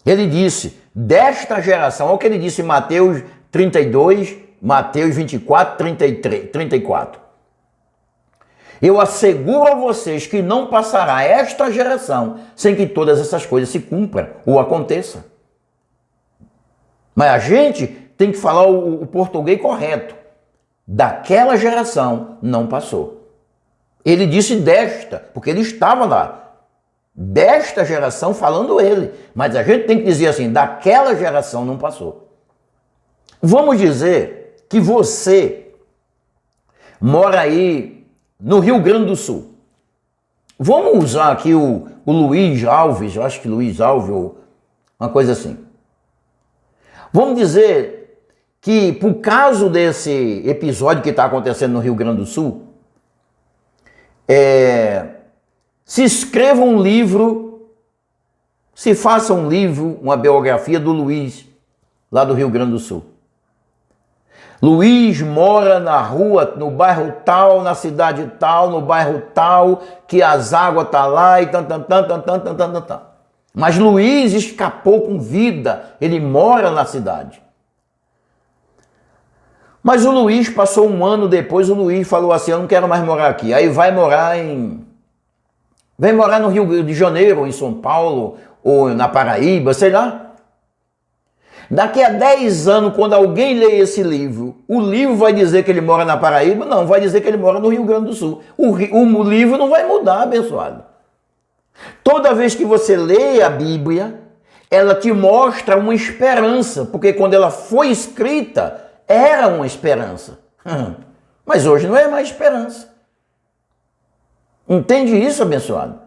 Ele disse, desta geração, olha o que ele disse em Mateus 32, Mateus 24, 33, 34. Eu asseguro a vocês que não passará esta geração sem que todas essas coisas se cumpram ou aconteçam. Mas a gente tem que falar o português correto. Daquela geração não passou. Ele disse desta, porque ele estava lá. Desta geração falando ele. Mas a gente tem que dizer assim, daquela geração não passou. Vamos dizer que você mora aí no Rio Grande do Sul. Vamos usar aqui o Luiz Alves, eu acho que Luiz Alves, ou uma coisa assim. Vamos dizer que, por causa desse episódio que está acontecendo no Rio Grande do Sul, se escreva um livro, se faça um livro, uma biografia do Luiz, lá do Rio Grande do Sul. Luiz mora na rua, no bairro tal, na cidade tal, no bairro tal, que as águas estão lá e tan. Mas Luiz escapou com vida, ele mora na cidade. Mas o Luiz passou um ano depois, o Luiz falou assim, eu não quero mais morar aqui. Aí vai morar no Rio de Janeiro, ou em São Paulo, ou na Paraíba, sei lá. Daqui a 10 anos, quando alguém lê esse livro, o livro vai dizer que ele mora na Paraíba? Não, vai dizer que ele mora no Rio Grande do Sul. O livro não vai mudar, abençoado. Toda vez que você lê a Bíblia, ela te mostra uma esperança, porque quando ela foi escrita, era uma esperança. Mas hoje não é mais esperança. Entende isso, abençoado?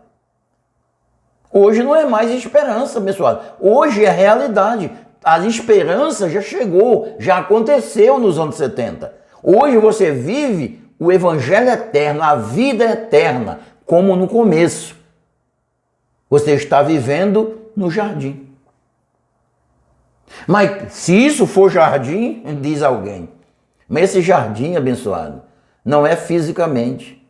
Hoje não é mais esperança, abençoado. Hoje é realidade. A esperança já chegou, já aconteceu nos anos 70. Hoje você vive o evangelho eterno, a vida eterna, como no começo. Você está vivendo no jardim. Mas se isso for jardim, diz alguém, mas esse jardim, abençoado, não é fisicamente.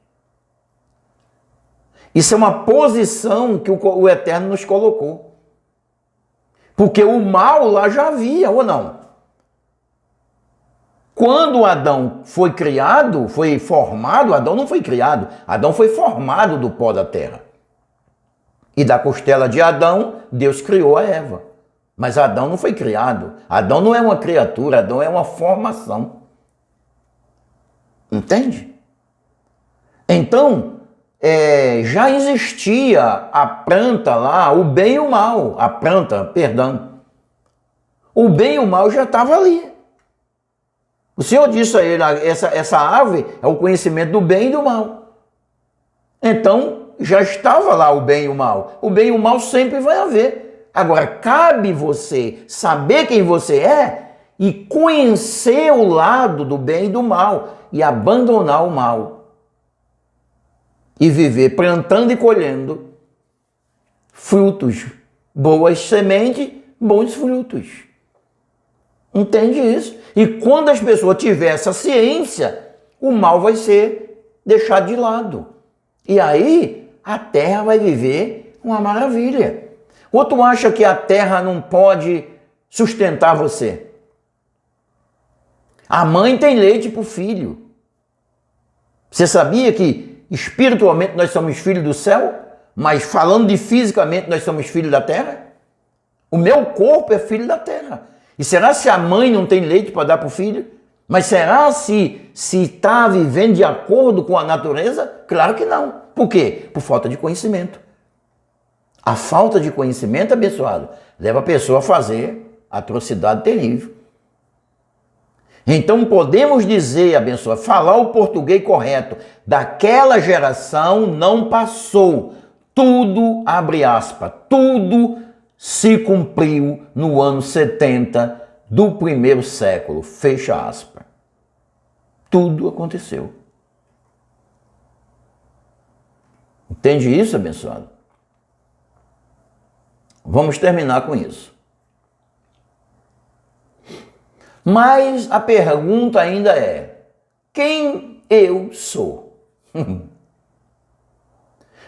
Isso é uma posição que o Eterno nos colocou. Porque o mal lá já havia, ou não? Quando Adão foi criado, foi formado, Adão não foi criado, Adão foi formado do pó da terra. E da costela de Adão, Deus criou a Eva. Mas Adão não foi criado. Adão não é uma criatura, Adão é uma formação. Entende? Então, já existia a planta lá, o bem e o mal. A planta, perdão. O bem e o mal já estava ali. O Senhor disse a ele, essa árvore é o conhecimento do bem e do mal. Então, já estava lá o bem e o mal. O bem e o mal sempre vai haver. Agora, cabe você saber quem você é e conhecer o lado do bem e do mal e abandonar o mal. E viver plantando e colhendo frutos. Boas sementes, bons frutos. Entende isso? E quando as pessoas tiverem essa ciência, o mal vai ser deixado de lado. E aí, a terra vai viver uma maravilha. Ou tu acha que a terra não pode sustentar você? A mãe tem leite para o filho. Você sabia que espiritualmente nós somos filhos do céu? Mas falando de fisicamente nós somos filhos da terra? O meu corpo é filho da terra. E será se a mãe não tem leite para dar para o filho? Mas será se está vivendo de acordo com a natureza? Claro que não. Por quê? Por falta de conhecimento. A falta de conhecimento, abençoado, leva a pessoa a fazer atrocidade terrível. Então podemos dizer, abençoado, falar o português correto. Daquela geração não passou. Tudo, abre aspas, tudo se cumpriu no ano 70 do primeiro século, fecha aspas. Tudo aconteceu. Entende isso, abençoado? Vamos terminar com isso. Mas a pergunta ainda é: quem eu sou?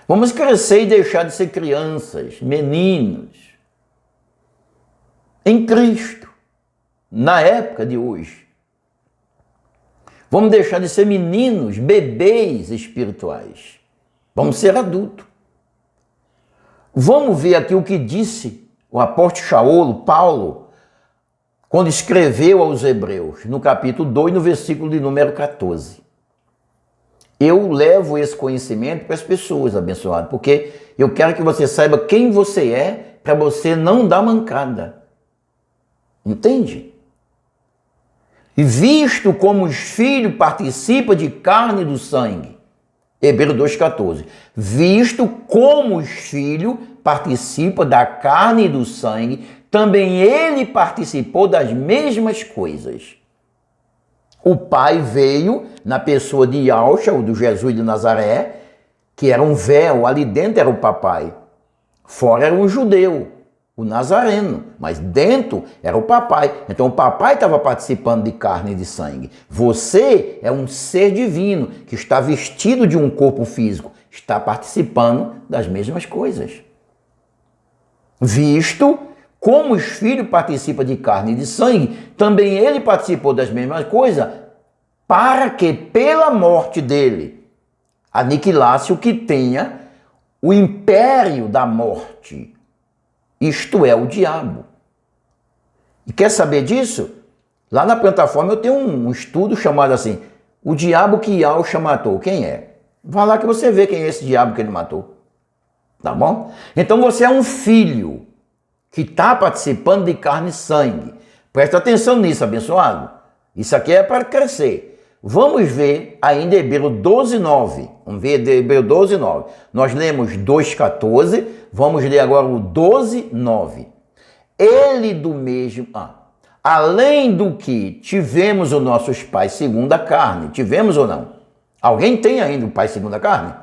Vamos crescer e deixar de ser crianças, meninos, em Cristo, na época de hoje. Vamos deixar de ser meninos, bebês espirituais. Vamos ser adultos. Vamos ver aqui o que disse o apóstolo Paulo, quando escreveu aos Hebreus, no capítulo 2, no versículo de número 14. Eu levo esse conhecimento para as pessoas, abençoado, porque eu quero que você saiba quem você é, para você não dar mancada. Entende? E visto como os filhos participam de carne e do sangue, Hebreus 2,14. Visto como os filhos participam da carne e do sangue, também ele participou das mesmas coisas. O pai veio na pessoa de Yahshua, ou do Jesus de Nazaré, que era um véu, ali dentro era o papai. Fora era um judeu, o nazareno, mas dentro era o papai. Então o papai estava participando de carne e de sangue. Você é um ser divino que está vestido de um corpo físico, está participando das mesmas coisas. Visto como os filhos participam de carne e de sangue, também ele participou das mesmas coisas, para que pela morte dele aniquilasse o que tenha o império da morte, isto é, o diabo. E quer saber disso? Lá na plataforma eu tenho um estudo chamado assim, o diabo que Yahshua matou. Quem é? Vai lá que você vê quem é esse diabo que ele matou. Tá bom? Então você é um filho que está participando de carne e sangue. Presta atenção nisso, abençoado. Isso aqui é para crescer. Vamos ver ainda Hebreus 12:9. Vamos ver Hebreus 12:9. Nós lemos 2:14, vamos ler agora o 12:9. Ele do mesmo... além do que tivemos os nossos pais segundo a carne. Tivemos ou não? Alguém tem ainda o pai segundo a carne?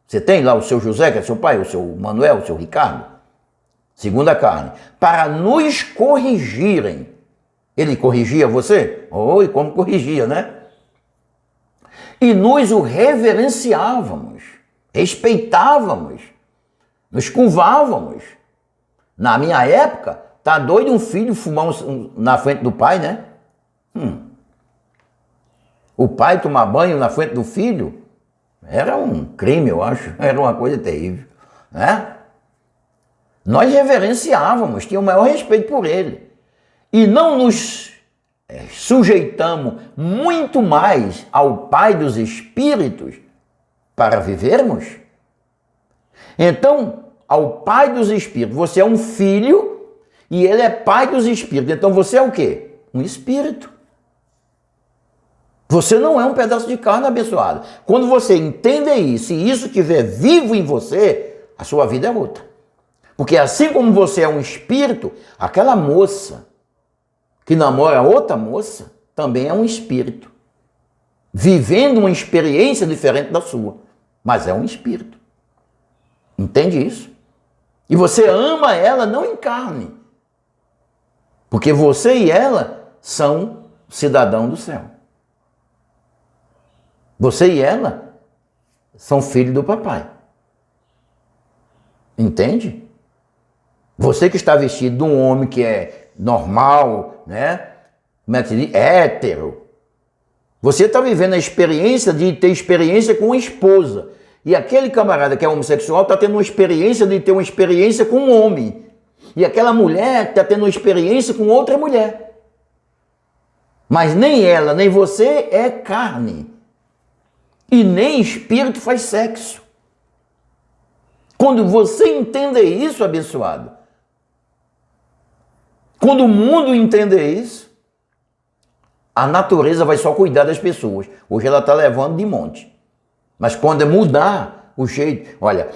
Você tem lá o seu José, que é seu pai, o seu Manuel, o seu Ricardo? Segundo a carne. Para nos corrigirem. Ele corrigia você? Oi, como corrigia, né? E nós o reverenciávamos, respeitávamos, nos curvávamos. Na minha época, tá doido um filho fumar na frente do pai, né? O pai tomar banho na frente do filho era um crime, eu acho. Era uma coisa terrível, né? Nós reverenciávamos, tínhamos o maior respeito por ele. E não nos sujeitamos muito mais ao Pai dos Espíritos para vivermos? Então, ao Pai dos Espíritos, você é um filho e ele é Pai dos Espíritos. Então você é o quê? Um espírito. Você não é um pedaço de carne, abençoado. Quando você entende isso e isso estiver vivo em você, a sua vida é outra. Porque assim como você é um espírito, aquela moça que namora outra moça também é um espírito, vivendo uma experiência diferente da sua, mas é um espírito. Entende isso? E você ama ela não em carne, porque você e ela são cidadão do céu. Você e ela são filhos do papai. Entende? Você que está vestido de um homem que é normal, né? Como é que se diz? Hétero. Você está vivendo a experiência de ter experiência com uma esposa. E aquele camarada que é homossexual está tendo uma experiência de ter uma experiência com um homem. E aquela mulher está tendo uma experiência com outra mulher. Mas nem ela, nem você é carne. E nem espírito faz sexo. Quando você entender isso, abençoado, quando o mundo entender isso, a natureza vai só cuidar das pessoas. Hoje ela está levando de monte. Mas quando mudar o jeito... Olha,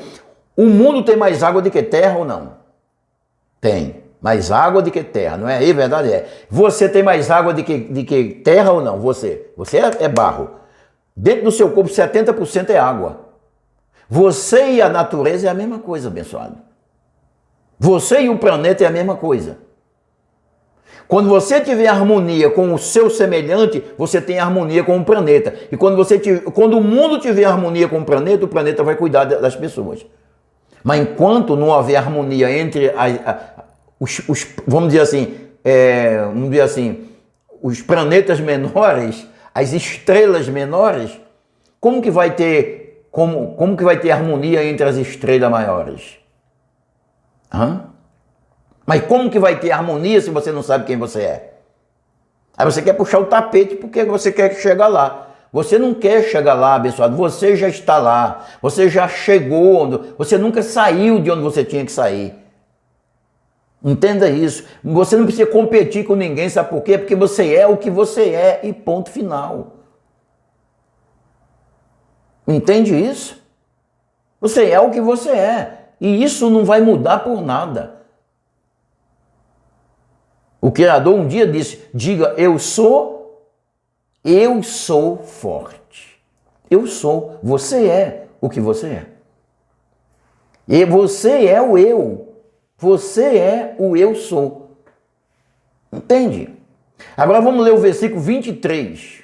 o mundo tem mais água do que terra ou não? Tem. Mais água do que terra, não é? É verdade, é. Você tem mais água do que terra ou não? Você é barro. Dentro do seu corpo, 70% é água. Você e a natureza é a mesma coisa, abençoado. Você e o planeta é a mesma coisa. Quando você tiver harmonia com o seu semelhante, você tem harmonia com o planeta. E quando o mundo tiver harmonia com o planeta vai cuidar das pessoas. Mas enquanto não houver harmonia entre vamos dizer assim, os planetas menores, as estrelas menores, como que vai ter harmonia entre as estrelas maiores? Mas como que vai ter harmonia se você não sabe quem você é? Aí você quer puxar o tapete porque você quer chegar lá. Você não quer chegar lá, abençoado. Você já está lá. Você já chegou. Você nunca saiu de onde você tinha que sair. Entenda isso. Você não precisa competir com ninguém, sabe por quê? Porque você é o que você é e ponto final. Entende isso? Você é o que você é. E isso não vai mudar por nada. O Criador um dia disse, diga, eu sou forte. Eu sou, você é o que você é. E você é o eu. Você é o eu sou. Entende? Agora vamos ler o versículo 23.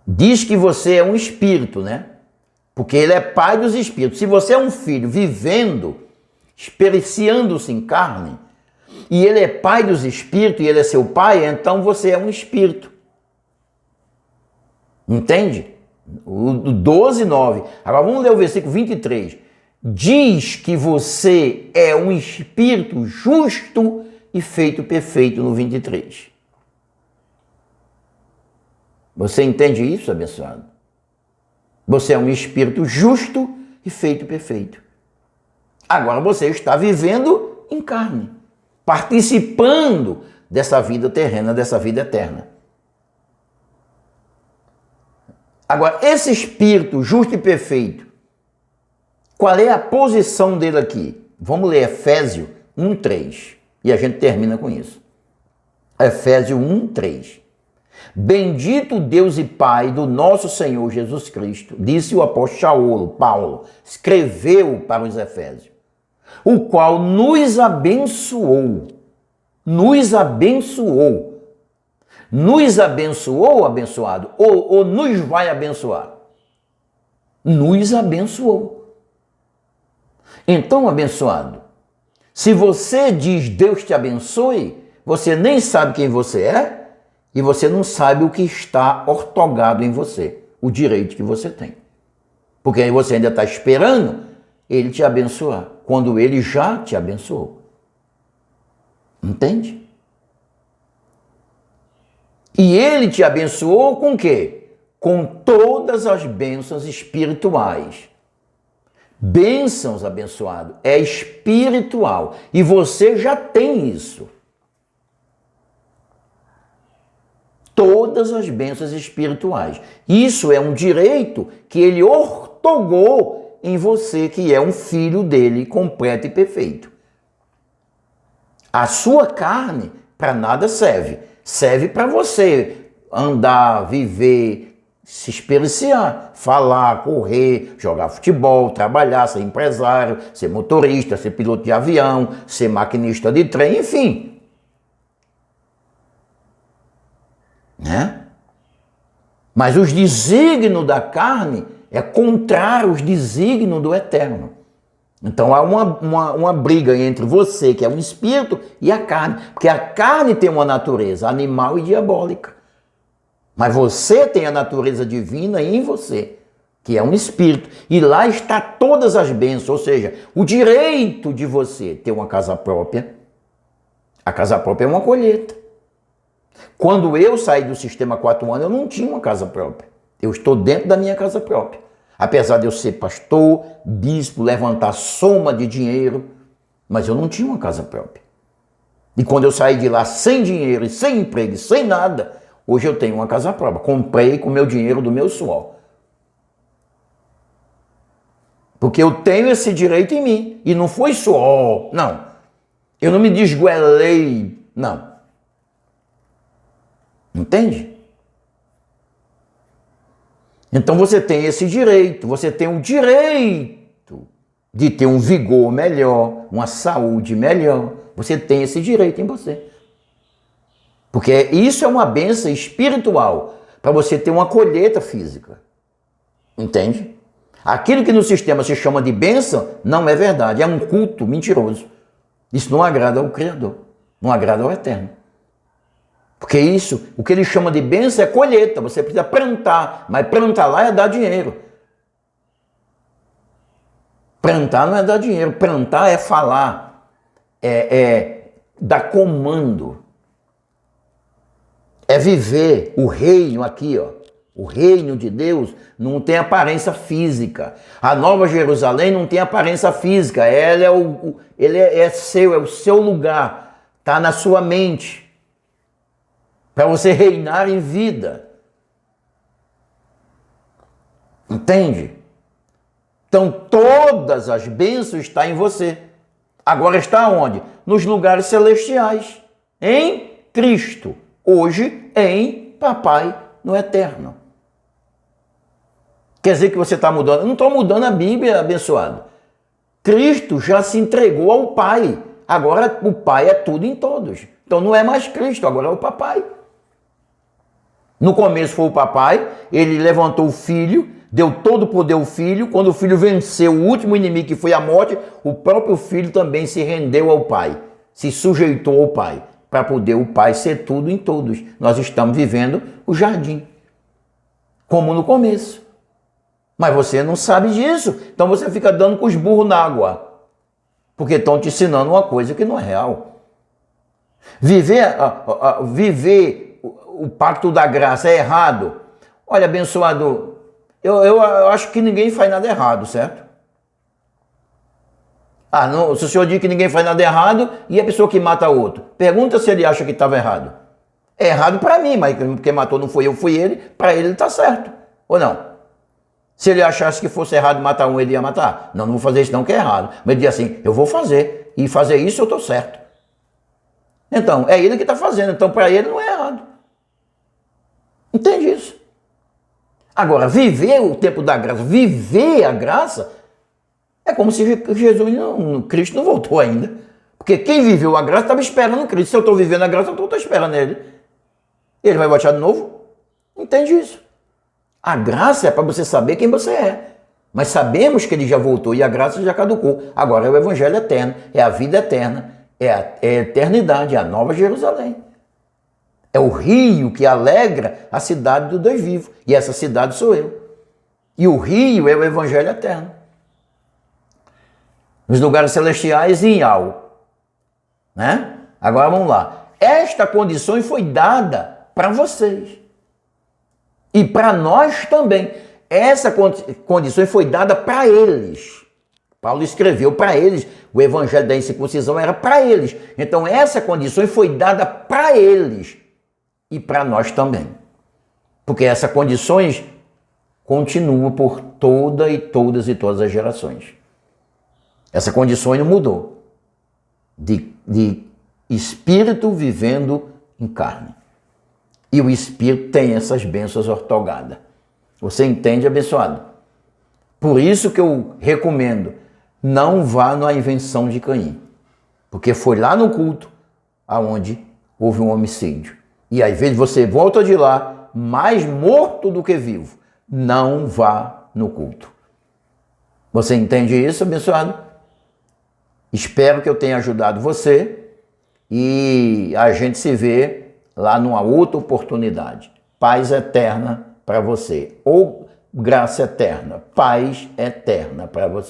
Diz que você é um espírito, né? Porque ele é pai dos espíritos. Se você é um filho vivendo, experienciando-se em carne, e ele é pai dos espíritos, e ele é seu pai, então você é um espírito. Entende? O 12:9. Agora vamos ler o versículo 23. Diz que você é um espírito justo e feito perfeito no 23. Você entende isso, abençoado? Você é um espírito justo e feito perfeito. Agora você está vivendo em carne, participando dessa vida terrena, dessa vida eterna. Agora, esse espírito justo e perfeito, qual é a posição dele aqui? Vamos ler Efésios 1:3 e a gente termina com isso. Efésios 1:3. Bendito Deus e Pai do nosso Senhor Jesus Cristo, disse o apóstolo Paulo, escreveu para os Efésios, o qual nos abençoou, abençoado, ou nos vai abençoar? Nos abençoou. Então, abençoado, se você diz Deus te abençoe, você nem sabe quem você é e você não sabe o que está ortogado em você, o direito que você tem. Porque aí você ainda está esperando ele te abençoar, quando ele já te abençoou. Entende? E ele te abençoou com o quê? Com todas as bênçãos espirituais. Bênçãos, abençoado, é espiritual. E você já tem isso. Todas as bênçãos espirituais. Isso é um direito que ele ortogou em você, que é um filho dele completo e perfeito. A sua carne para nada serve. Serve para você andar, viver, se experienciar, falar, correr, jogar futebol, trabalhar, ser empresário, ser motorista, ser piloto de avião, ser maquinista de trem, enfim. Né? Mas os desígnios da carne é contrário aos desígnios do eterno. Então há uma briga entre você, que é um espírito, e a carne. Porque a carne tem uma natureza animal e diabólica. Mas você tem a natureza divina em você, que é um espírito. E lá está todas as bênçãos, ou seja, o direito de você ter uma casa própria. A casa própria é uma colheita. Quando eu saí do sistema 4 anos, eu não tinha uma casa própria. Eu estou dentro da minha casa própria. Apesar de eu ser pastor, bispo, levantar soma de dinheiro, mas eu não tinha uma casa própria. E quando eu saí de lá sem dinheiro, sem emprego, sem nada, hoje eu tenho uma casa própria. Comprei com o meu dinheiro do meu suor. Porque eu tenho esse direito em mim. E não foi suor, não. Eu não me desgoelei, não. Entende? Então você tem esse direito, você tem o direito de ter um vigor melhor, uma saúde melhor. Você tem esse direito em você. Porque isso é uma bênção espiritual para você ter uma colheita física. Entende? Aquilo que no sistema se chama de bênção não é verdade, é um culto mentiroso. Isso não agrada ao Criador, não agrada ao Eterno. Porque isso, o que ele chama de bênção é colheita, você precisa plantar, mas plantar lá é dar dinheiro. Plantar não é dar dinheiro, plantar é falar, é dar comando, é viver o reino aqui, ó. O reino de Deus não tem aparência física. A Nova Jerusalém não tem aparência física, ela é seu, é o seu lugar, está na sua mente. Para você reinar em vida. Entende? Então todas as bênçãos estão em você. Agora está onde? Nos lugares celestiais. Em Cristo. Hoje em Papai no Eterno. Quer dizer que você está mudando? Eu não estou mudando a Bíblia, abençoado. Cristo já se entregou ao Pai. Agora o Pai é tudo em todos. Então não é mais Cristo, agora é o Papai. No começo foi o papai, ele levantou o filho, deu todo o poder ao filho. Quando o filho venceu o último inimigo, que foi a morte, o próprio filho também se rendeu ao pai, se sujeitou ao pai, para poder o pai ser tudo em todos. Nós estamos vivendo o jardim, como no começo. Mas você não sabe disso, então você fica dando com os burros na água, porque estão te ensinando uma coisa que não é real. Viver o pacto da graça é errado? Olha, abençoado, eu acho que ninguém faz nada errado, certo? Não, se o senhor diz que ninguém faz nada errado, e a pessoa que mata outro? Pergunta se ele acha que estava errado. É errado para mim, mas quem matou não foi eu, fui ele, para ele está certo. Ou não? Se ele achasse que fosse errado matar um, ele ia matar? Não vou fazer isso não, que é errado. Mas ele diz assim, eu vou fazer, e fazer isso eu estou certo. Então, é ele que está fazendo, então para ele não é errado. Entende isso? Agora, viver o tempo da graça, viver a graça, é como se Cristo não voltou ainda. Porque quem viveu a graça estava esperando Cristo. Se eu estou vivendo a graça, eu estou esperando ele. Ele vai voltar de novo? Entende isso? A graça é para você saber quem você é. Mas sabemos que ele já voltou e a graça já caducou. Agora é o evangelho eterno, é a vida eterna, é a eternidade, é a Nova Jerusalém. É o rio que alegra a cidade do Deus vivo. E essa cidade sou eu. E o rio é o evangelho eterno. nos lugares celestiais e em Al, né? Agora vamos lá. Esta condição foi dada para vocês e para nós também. Essa condição foi dada para eles. Paulo escreveu para eles, o evangelho da incircuncisão era para eles. Então essa condição foi dada para eles e para nós também. Porque essa condições continua por todas as gerações. Essa condição não mudou. De espírito vivendo em carne. E o espírito tem essas bênçãos ortogadas. Você entende, abençoado? Por isso que eu recomendo, não vá na invenção de Caim. Porque foi lá no culto aonde houve um homicídio. E às vezes você volta de lá mais morto do que vivo. Não vá no culto. Você entende isso, abençoado? Espero que eu tenha ajudado você e a gente se vê lá numa outra oportunidade. Paz eterna para você. Ou graça eterna. Paz eterna para você.